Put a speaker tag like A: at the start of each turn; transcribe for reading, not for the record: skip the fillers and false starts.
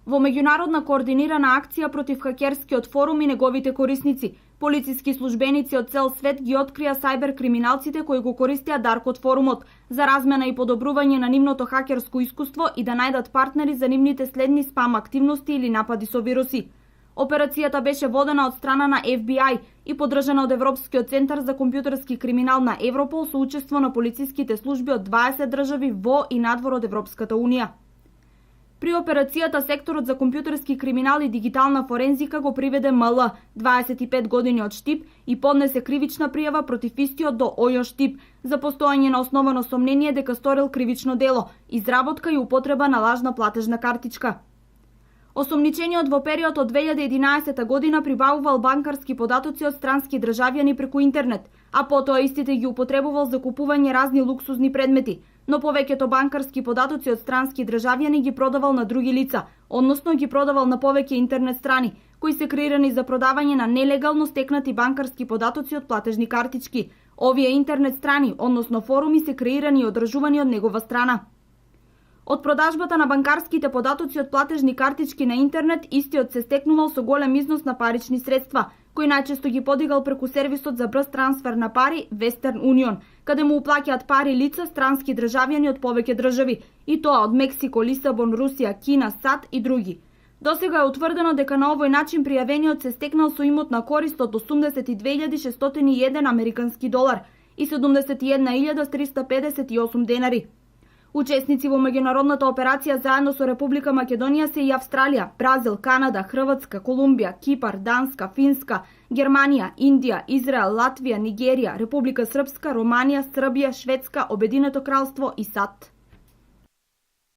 A: Во меѓународна координирана акција против хакерскиот форум и неговите корисници, полициски службеници од цел свет ги открија сајбер криминалците кои го користеа Даркот форумот за размена и подобрување на нивното хакерско искуство и да најдат партнери за нивните следни спам активности или напади со вируси. Операцијата беше водена од страна на FBI и поддржана од Европскиот центар за компјутерски криминал на Европол со учество на полициските служби од 20 држави во и надвор од Европската унија. При операцијата секторот за компјутерски криминал и дигитална форензика го приведе МЛ, 25 години од Штип, и поднесе кривична пријава против истиот до ОЈО Штип за постоење на основано сомнение дека сторил кривично дело, изработка и употреба на лажна платежна картичка. Осомничениот во период од 2011 година прибавувал банкарски податоци од странски државјани преку интернет, а потоа истите ги употребувал за купување разни луксузни предмети, но повеќето банкарски податоци од странски државјани ги продавал на други лица, односно ги продавал на повеќе интернет страни, кои се креирани за продавање на нелегално стекнати банкарски податоци од платежни картички. Овие интернет страни, односно форуми, се креирани и одржувани од негова страна. Од продажбата на банкарските податоци од платежни картички на интернет, истиот се стекнувал со голем износ на парични средства, кој најчесто ги подигал преку сервисот за брз трансфер на пари Western Union, каде му уплаќаат пари лица странски државјани од повеќе држави, и тоа од Мексико, Лисабон, Русија, Кина, САД и други. Досега е утврдено дека на овој начин пријавениот се стекнал со имот на корист од 82.601 американски долар и 71.358 денари. Учесници во меѓународната операција заедно со Република Македонија се и Австралија, Бразил, Канада, Хрватска, Колумбија, Кипар, Данска, Финска, Германија, Индија, Израел, Латвија, Нигерија, Република Српска, Романија, Србија, Шведска, Обединето кралство и САД.